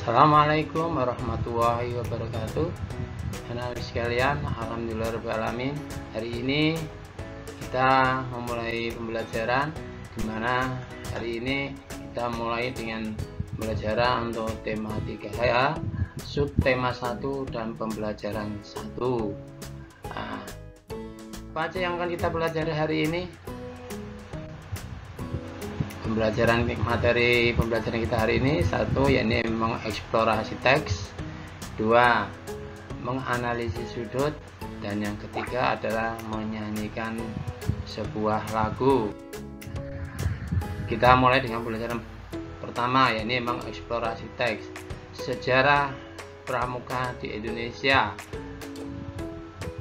Assalamualaikum warahmatullahi wabarakatuh. Anak sekalian, alhamdulillahirobbilalamin. Hari ini kita memulai pembelajaran, dimana hari ini kita mulai dengan pembelajaran untuk tema 3 subtema 1 dan pembelajaran 1. Apa aja yang akan kita pelajari hari ini? Materi pembelajaran kita hari ini, 1 yakni mengeksplorasi teks, 2 menganalisis sudut, dan yang ketiga adalah menyanyikan sebuah lagu. Kita mulai dengan pembelajaran pertama yakni mengeksplorasi teks. Sejarah pramuka di Indonesia.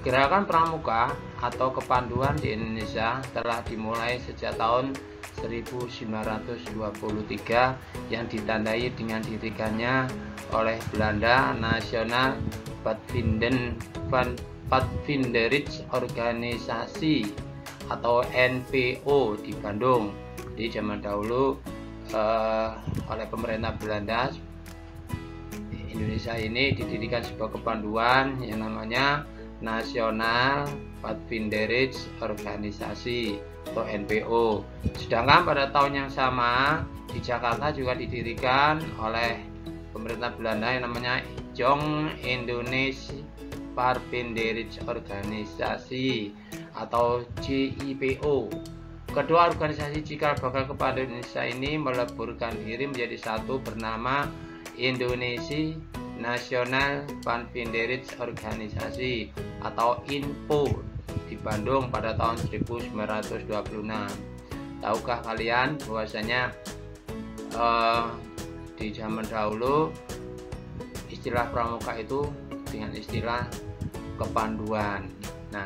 Gerakan pramuka atau kepanduan di Indonesia telah dimulai sejak tahun 1923 yang ditandai dengan didirikannya oleh Belanda National Padvinderij Organisasi atau NPO di Bandung. Di zaman dahulu oleh pemerintah Belanda, Indonesia ini didirikan sebuah kepanduan yang namanya National Padvinderij Organisasi atau NPO. Sedangkan pada tahun yang sama di Jakarta juga didirikan oleh pemerintah Belanda yang namanya Jong Indonesia Padvinderij Organisasi atau JIPO. Kedua organisasi cikal bakal kepanduan Indonesia ini meleburkan diri menjadi satu bernama Indonesia National Padvinderij Organisasi atau INPO di Bandung pada tahun 1926. Tahukah kalian bahwasanya di zaman dahulu istilah pramuka itu dengan istilah kepanduan. Nah,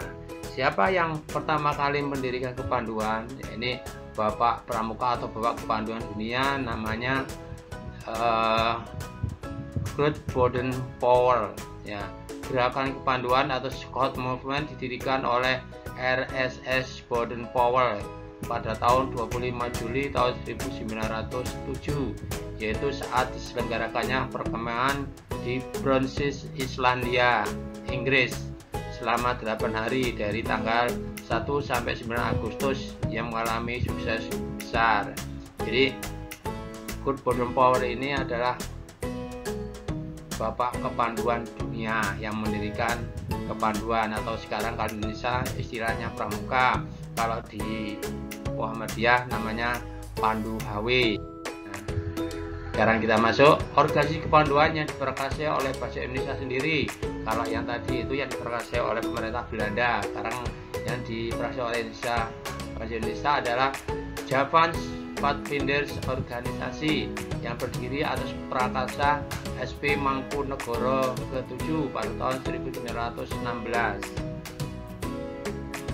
siapa yang pertama kali mendirikan kepanduan? Ini Bapak Pramuka atau Bapak Kepanduan Dunia, namanya Kurt Bodenpower. Ya, gerakan kepanduan atau Scout Movement didirikan oleh RSS Bodenpower pada tahun 25 Juli tahun 1907, yaitu saat diselenggarakannya perkemahan di Brunswick, Islandia, Inggris selama 8 hari dari tanggal 1 sampai 9 Agustus yang mengalami sukses besar. Jadi Kurt Bodenpower ini adalah Bapak Kepanduan Dunia yang mendirikan kepanduan, atau sekarang kalau di Indonesia istilahnya pramuka, kalau di Muhammadiyah namanya Pandu HW. Nah, sekarang kita masuk organisasi kepanduan yang diperkasih oleh bahasa Indonesia sendiri. Kalau yang tadi itu yang diperkasih oleh pemerintah Belanda, sekarang yang diperkasih oleh bahasa Indonesia adalah Japan Padvinderij Organisasi yang berdiri atas prakarsa SP Mangkunegoro ke-7 pada tahun 1916.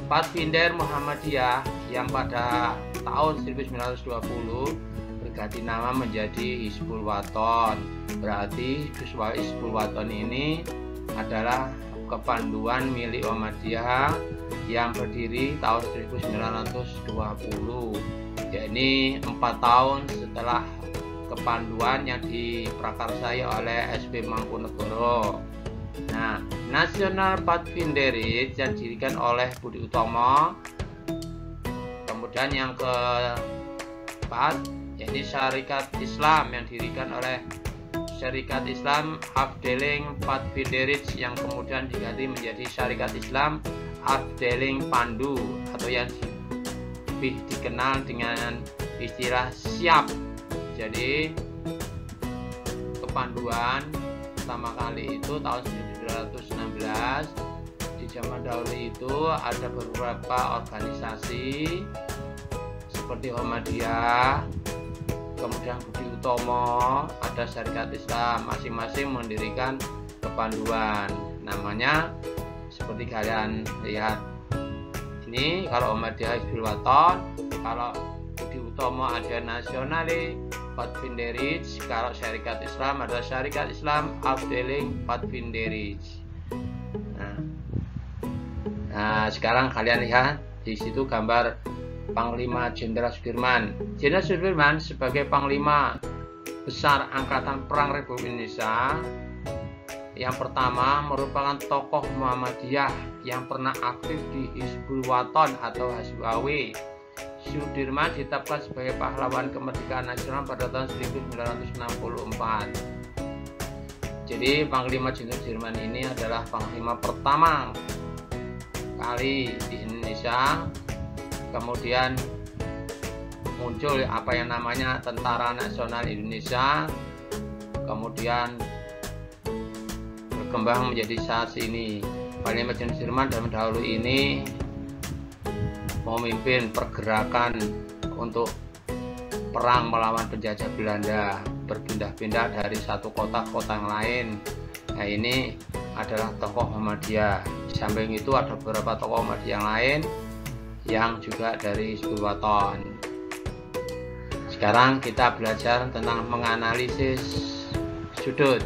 Padvinder Muhammadiyah yang pada tahun 1920 berganti nama menjadi Hizbul Wathan. Berarti Hizbul Wathan ini adalah kepanduan milik Muhammadiyah yang berdiri tahun 1920, yakni 4 tahun setelah kepanduan yang diprakarsai oleh SP Mangkunegoro. Nah, National Padvinderij yang didirikan oleh Budi Utomo. Kemudian yang keempat yakni Syarikat Islam yang didirikan oleh Syarikat Islam Afdeling Padvinderij yang kemudian diganti menjadi Syarikat Islam Afdeling Pandu atau yang lebih dikenal dengan istilah SIAP. Jadi kepanduan pertama kali itu tahun 1916. Di zaman dahulu itu ada beberapa organisasi seperti Muhammadiyah, kemudian Budi Utomo, ada Syarikat Islam, masing-masing mendirikan kepanduan. Namanya seperti kalian lihat ini, kalau Muhammadiyah Hizbul Wathan, kalau Budi Utomo ada National Padvinderij, kalau Syarikat Islam adalah Syarikat Islam Afdeling Padvinderij. Nah, sekarang kalian lihat di situ gambar Panglima Jenderal Sudirman. Jenderal Sudirman sebagai Panglima besar Angkatan Perang Republik Indonesia. Yang pertama merupakan tokoh Muhammadiyah yang pernah aktif di Hizbul Wathan atau HZW. Sudirman ditetapkan sebagai pahlawan kemerdekaan nasional pada tahun 1964. Jadi Panglima Jenderal Sudirman ini adalah panglima pertama kali di Indonesia. Kemudian muncul apa yang namanya Tentara Nasional Indonesia. Kemudian berkembang menjadi saat ini. Panglima Jenderal Sudirman dalam dahulu ini memimpin pergerakan untuk perang melawan penjajah Belanda, berpindah-pindah dari satu kota ke kota yang lain. Nah, ini adalah tokoh Muhammadiyah. Di samping itu ada beberapa tokoh Muhammadiyah yang lain yang juga dari Hizbul Wathan. Sekarang kita belajar tentang menganalisis sudut.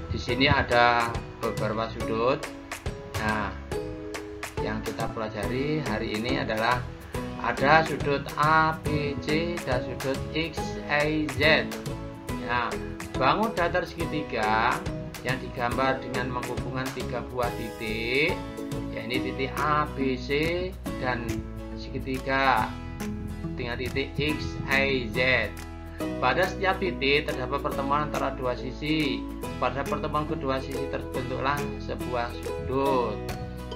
Di sini ada beberapa sudut. Nah, yang kita pelajari hari ini adalah ada sudut A, B, C dan sudut X, Y, Z. Nah, bangun datar segitiga yang digambar dengan menghubungkan 3 buah titik, yakni titik A, B, C dan segitiga dengan titik X, Y, Z. Pada setiap titik terdapat pertemuan antara dua sisi. Pada pertemuan kedua sisi terbentuklah sebuah sudut.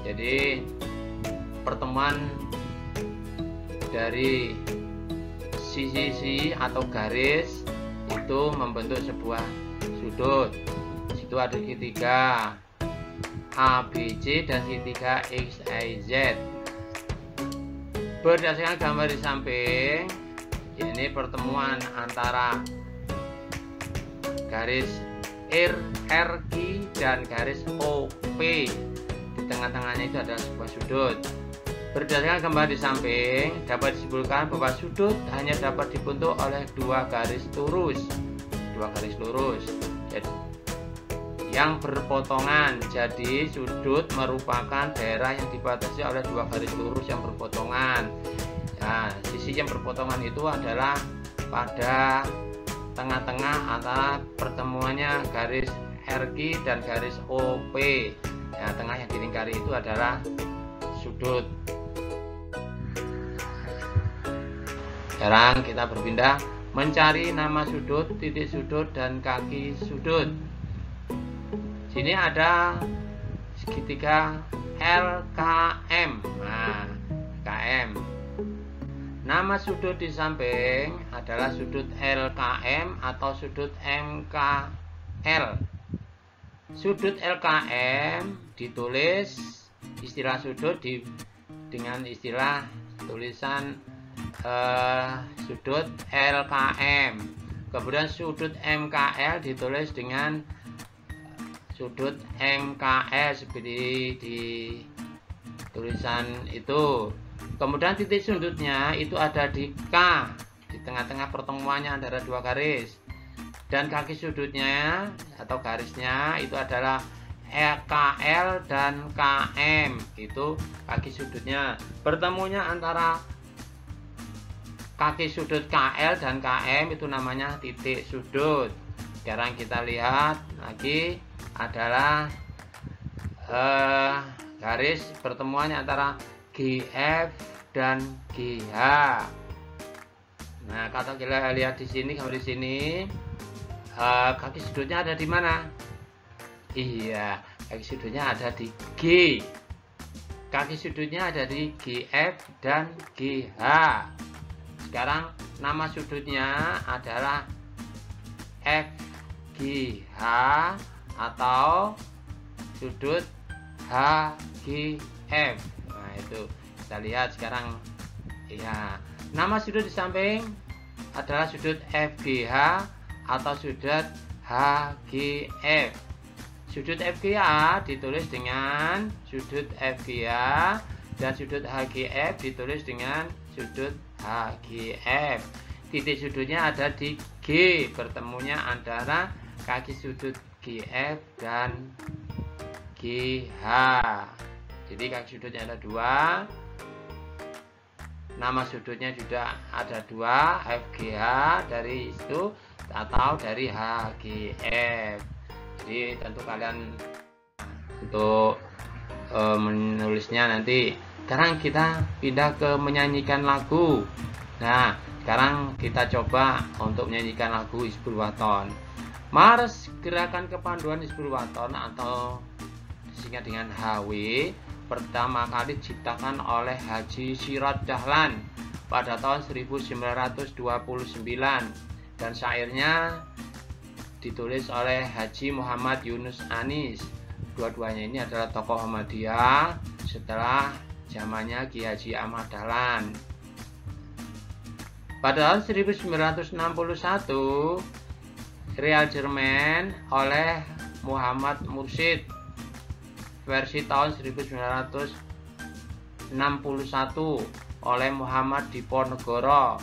Jadi pertemuan dari sisi atau garis itu membentuk sebuah sudut. Di situ ada segitiga A, B, C dan segitiga X, Y, Z. Berdasarkan gambar di samping, yakni pertemuan antara garis RQ dan garis OP. Di tengah-tengahnya itu adalah sebuah sudut. Berdasarkan gambar di samping, dapat disimpulkan bahwa sudut hanya dapat dibentuk oleh dua garis lurus yang berpotongan. Jadi sudut merupakan daerah yang dibatasi oleh dua garis lurus yang berpotongan. Nah, sisi yang berpotongan itu adalah pada tengah-tengah antara pertemuannya garis RQ dan garis OP. Nah, tengah yang dilingkari itu adalah sudut. Sekarang kita berpindah mencari nama sudut, titik sudut dan kaki sudut. Sini ada segitiga LKM. Nah, KM. Nama sudut di samping adalah sudut LKM atau sudut MKL. Sudut LKM ditulis istilah sudut dengan istilah tulisan sudut LKM. Kemudian sudut MKL ditulis dengan sudut MKL seperti di tulisan itu. Kemudian titik sudutnya itu ada di K, di tengah-tengah pertemuannya antara dua garis. Dan kaki sudutnya atau garisnya itu adalah KL dan KM. Itu kaki sudutnya. Pertemunya antara kaki sudut KL dan KM itu namanya titik sudut. Sekarang kita lihat lagi adalah garis pertemuannya antara GF dan GH. Nah, kalau kita lihat di sini, gambar di sini, kaki sudutnya ada di mana? Iya, kaki sudutnya ada di G. Kaki sudutnya ada di GF dan GH. Sekarang nama sudutnya adalah FGH atau sudut HGF. Nah, itu kita lihat sekarang. Ya, nama sudut di samping adalah sudut FGH atau sudut HGF. Sudut FGH ditulis dengan sudut FGH dan sudut HGF ditulis dengan sudut HGF. Titik sudutnya ada di G, bertemunya antara kaki sudut GF dan GH. Jadi kaki sudutnya ada dua, nama sudutnya juga ada dua, FGH dari itu, atau dari HGF. Jadi tentu kalian untuk menulisnya nanti. Sekarang kita pindah ke menyanyikan lagu. Nah, sekarang kita coba untuk menyanyikan lagu Hizbul Waton. Mars Gerakan Kepanduan Hizbul Waton atau disingkat dengan HW pertama kali diciptakan oleh Haji Sirot Dahlan pada tahun 1929 dan syairnya ditulis oleh Haji Muhammad Yunus Anis. Dua-duanya ini adalah tokoh Muhammadiyah setelah zamannya Ki Haji Ahmad Dahlan. Pada tahun 1961 Rearrangement oleh Muhammad Mursyid versi tahun 1961 oleh Muhammad Diponegoro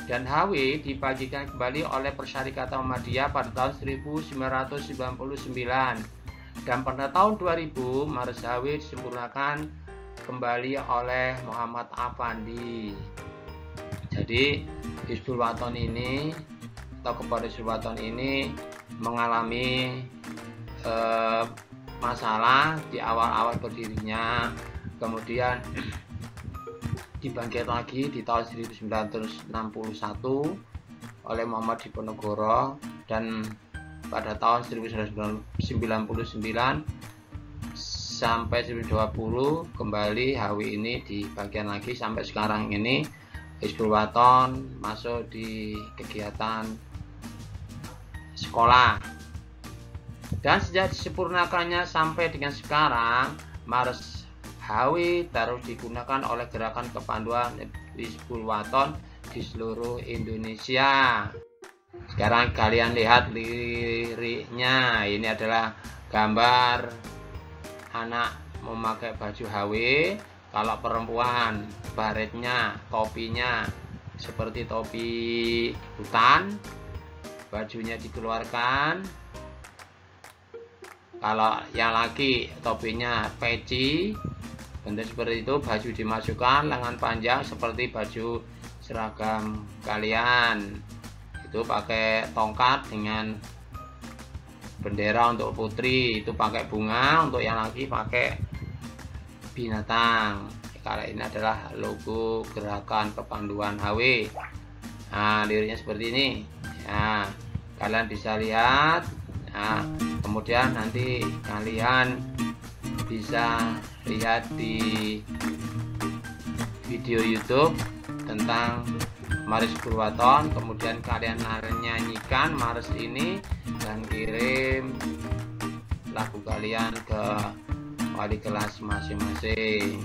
dan HW dibagikan kembali oleh Persyarikatan Muhammadiyah pada tahun 1999 dan pada tahun 2000 Mars HW disempurnakan kembali oleh Muhammad Afandi. Jadi Hizbul Waton ini atau kepada Hizbul Waton ini mengalami masalah di awal-awal berdirinya, kemudian dibangkit lagi di tahun 1961 oleh Muhammad Diponegoro dan pada tahun 1999 sampai 2020 kembali HW ini dibagikan lagi sampai sekarang ini Hizbul Waton masuk di kegiatan sekolah. Dan sejak disempurnakannya sampai dengan sekarang, Mars HW terus digunakan oleh Gerakan Kepanduan Hizbul Waton di seluruh Indonesia. Sekarang kalian lihat liriknya. Ini adalah gambar anak memakai baju HW. Kalau perempuan, baretnya, topinya seperti topi hutan, bajunya dikeluarkan. Kalau yang laki, topinya peci, bentuk seperti itu, baju dimasukkan, lengan panjang seperti baju seragam kalian. Itu pakai tongkat dengan bendera untuk putri, itu pakai bunga, untuk yang laki pakai binatang. Kalau ini adalah logo Gerakan Kepanduan HW. Nah, liriknya seperti ini. Nah, kalian bisa lihat. Nah, kemudian nanti kalian bisa lihat di video YouTube tentang Mars Hizbul Waton. Kemudian kalian nyanyikan Mars ini dan kirim lagu kalian ke wali kelas masing-masing.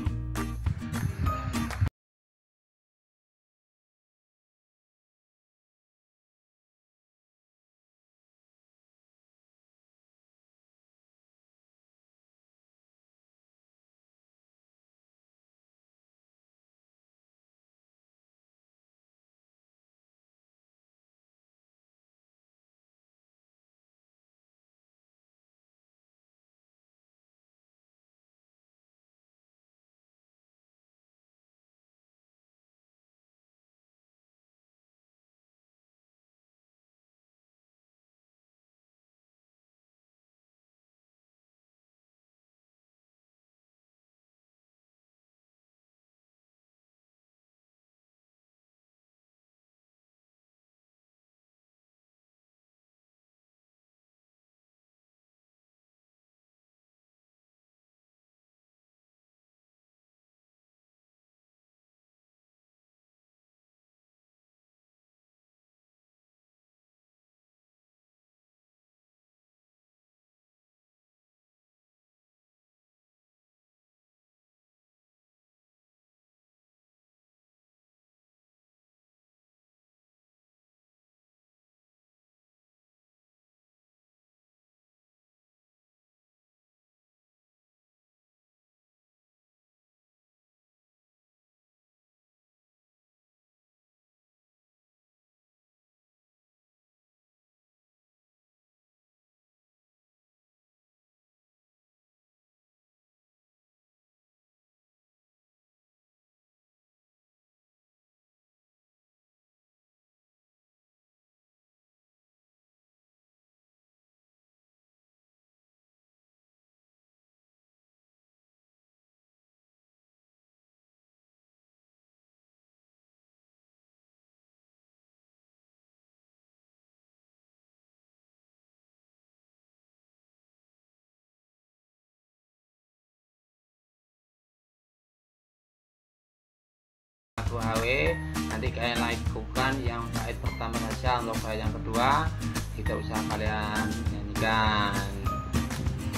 kalian lakukan yang bait pertama saja, untuk bait yang kedua tidak usah kalian nyanyikan.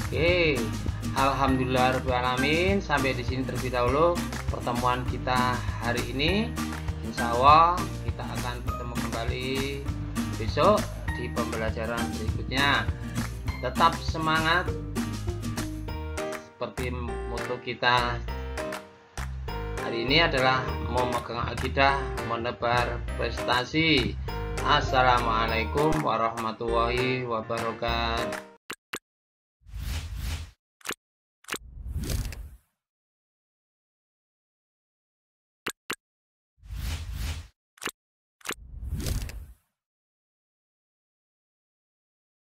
Oke, alhamdulillahirobbilalamin. Sampai di sini terlebih dahulu pertemuan kita hari ini. Insya Allah kita akan bertemu kembali besok di pembelajaran berikutnya. Tetap semangat, seperti motto kita hari ini adalah memegang akidah, menebar prestasi. Assalamualaikum warahmatullahi wabarakatuh.